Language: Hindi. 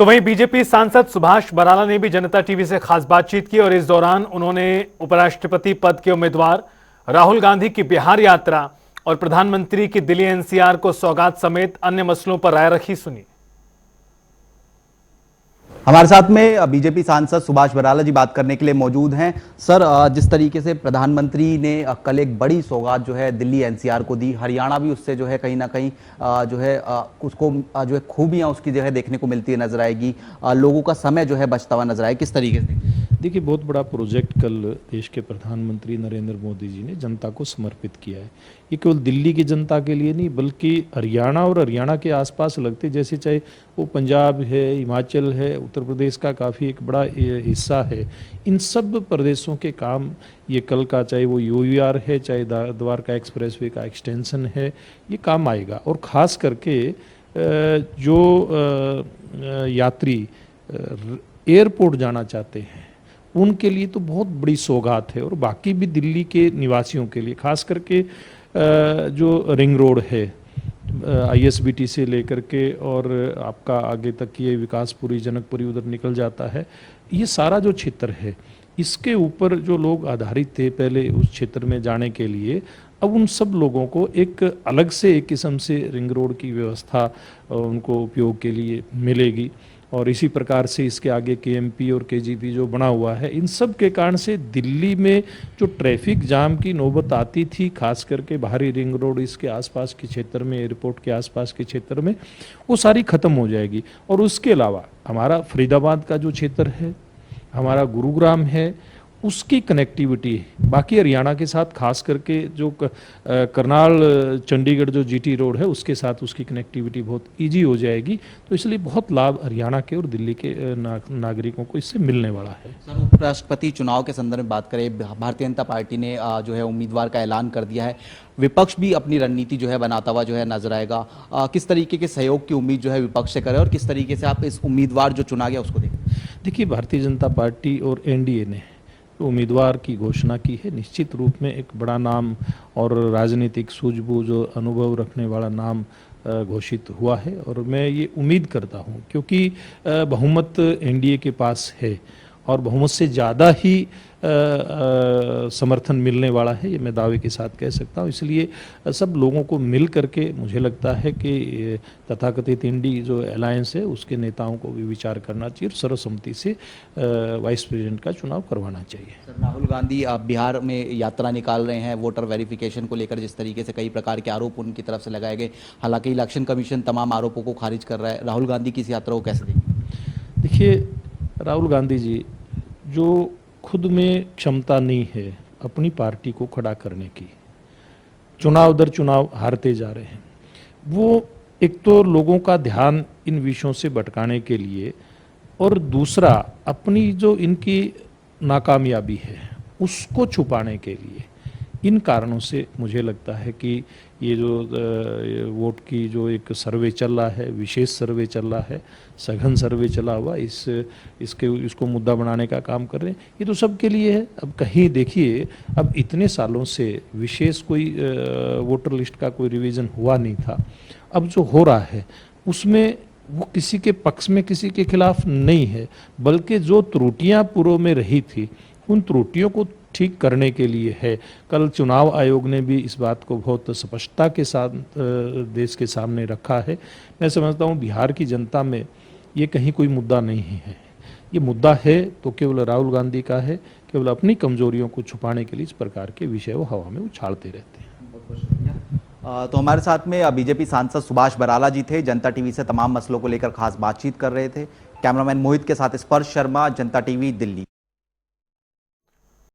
तो वहीं बीजेपी सांसद सुभाष बराला ने भी जनता टीवी से खास बातचीत की और इस दौरान उन्होंने उपराष्ट्रपति पद के उम्मीदवार राहुल गांधी की बिहार यात्रा और प्रधानमंत्री की दिल्ली एनसीआर को सौगात समेत अन्य मसलों पर राय रखी सुनी। हमारे साथ में बीजेपी सांसद सुभाष बराला जी बात करने के लिए मौजूद हैं। सर, जिस तरीके से प्रधानमंत्री ने कल एक बड़ी सौगात जो है दिल्ली एनसीआर को दी, हरियाणा भी उससे जो है कहीं ना कहीं जो है उसको जो है खूबियां उसकी जो है देखने को मिलती है, नजर आएगी, लोगों का समय जो है बचता हुआ नजर आए, किस तरीके से? देखिए, बहुत बड़ा प्रोजेक्ट कल देश के प्रधानमंत्री नरेंद्र मोदी जी ने जनता को समर्पित किया है। ये केवल दिल्ली की जनता के लिए नहीं, बल्कि हरियाणा और हरियाणा के आसपास लगते, जैसे चाहे वो पंजाब है, हिमाचल है, उत्तर प्रदेश का काफ़ी एक बड़ा हिस्सा है, इन सब प्रदेशों के काम ये कल का, चाहे वो यूआर है, चाहे द्वारका एक्सप्रेसवे का एक्सटेंशन है, ये काम आएगा। और ख़ास करके जो यात्री एयरपोर्ट जाना चाहते हैं उनके लिए तो बहुत बड़ी सौगात है, और बाकी भी दिल्ली के निवासियों के लिए, खास करके जो रिंग रोड है आईएसबीटी से लेकर के और आपका आगे तक ये विकासपुरी, जनकपुरी उधर निकल जाता है, ये सारा जो क्षेत्र है इसके ऊपर जो लोग आधारित थे पहले उस क्षेत्र में जाने के लिए, अब उन सब लोगों को एक अलग से एक किस्म से रिंग रोड की व्यवस्था उनको उपयोग के लिए मिलेगी। और इसी प्रकार से इसके आगे केएमपी और केजीपी जो बना हुआ है, इन सब के कारण से दिल्ली में जो ट्रैफिक जाम की नौबत आती थी, खास करके बाहरी रिंग रोड इसके आसपास के क्षेत्र में, एयरपोर्ट के आसपास के क्षेत्र में, वो सारी ख़त्म हो जाएगी। और उसके अलावा हमारा फरीदाबाद का जो क्षेत्र है, हमारा गुरुग्राम है, उसकी कनेक्टिविटी बाकी हरियाणा के साथ, खास करके जो करनाल चंडीगढ़ जो जीटी रोड है उसके साथ उसकी कनेक्टिविटी बहुत इजी हो जाएगी। तो इसलिए बहुत लाभ हरियाणा के और दिल्ली के नागरिकों को इससे मिलने वाला है। सर, उपराष्ट्रपति चुनाव के संदर्भ में बात करें, भारतीय जनता पार्टी ने जो है उम्मीदवार का ऐलान कर दिया है, विपक्ष भी अपनी रणनीति जो है बनाता हुआ जो है नजर आएगा। किस तरीके के सहयोग की उम्मीद जो है विपक्ष से करें और किस तरीके से आप इस उम्मीदवार जो चुना गया उसको देखें? देखिए, भारतीय जनता पार्टी और एनडीए ने उम्मीदवार की घोषणा की है। निश्चित रूप में एक बड़ा नाम और राजनीतिक सूझबूझ और अनुभव रखने वाला नाम घोषित हुआ है, और मैं ये उम्मीद करता हूँ, क्योंकि बहुमत एनडीए के पास है और बहुमत से ज़्यादा ही समर्थन मिलने वाला है, ये मैं दावे के साथ कह सकता हूँ। इसलिए सब लोगों को मिल करके मुझे लगता है कि तथाकथित इंडी जो अलायंस है उसके नेताओं को भी विचार करना चाहिए और सर्वसम्मति से वाइस प्रेसिडेंट का चुनाव करवाना चाहिए। सर, राहुल गांधी बिहार में यात्रा निकाल रहे हैं, वोटर वेरिफिकेशन को लेकर जिस तरीके से कई प्रकार के आरोप उनकी तरफ से लगाए गए, हालांकि इलेक्शन कमीशन तमाम आरोपों को खारिज कर रहा है, राहुल गांधी की इस यात्रा को कैसे देखें? देखिए, राहुल गांधी जी जो खुद में क्षमता नहीं है अपनी पार्टी को खड़ा करने की, चुनाव दर चुनाव हारते जा रहे हैं, वो एक तो लोगों का ध्यान इन विषयों से भटकाने के लिए, और दूसरा अपनी जो इनकी नाकामयाबी है उसको छुपाने के लिए, इन कारणों से मुझे लगता है कि ये जो वोट की जो एक सर्वे चल रहा है, विशेष सर्वे चल रहा है, सघन सर्वे चला हुआ, इसको मुद्दा बनाने का काम कर रहे हैं। ये तो सबके लिए है। अब कहीं देखिए, अब इतने सालों से विशेष कोई वोटर लिस्ट का कोई रिवीजन हुआ नहीं था। अब जो हो रहा है उसमें वो किसी के पक्ष में किसी के खिलाफ नहीं है, बल्कि जो त्रुटियां पूर्व में रही थी उन त्रुटियों को ठीक करने के लिए है। कल चुनाव आयोग ने भी इस बात को बहुत स्पष्टता के साथ देश के सामने रखा है। मैं समझता हूँ बिहार की जनता में ये कहीं कोई मुद्दा नहीं है। ये मुद्दा है तो केवल राहुल गांधी का है, केवल अपनी कमजोरियों को छुपाने के लिए इस प्रकार के विषय वो हवा में उछालते रहते हैं। बहुत बहुत शुक्रिया। तो हमारे साथ में बीजेपी सांसद सुभाष बराला जी थे, जनता टीवी से तमाम मसलों को लेकर खास बातचीत कर रहे थे। कैमरामैन मोहित के साथ स्पर्श शर्मा, जनता टीवी, दिल्ली।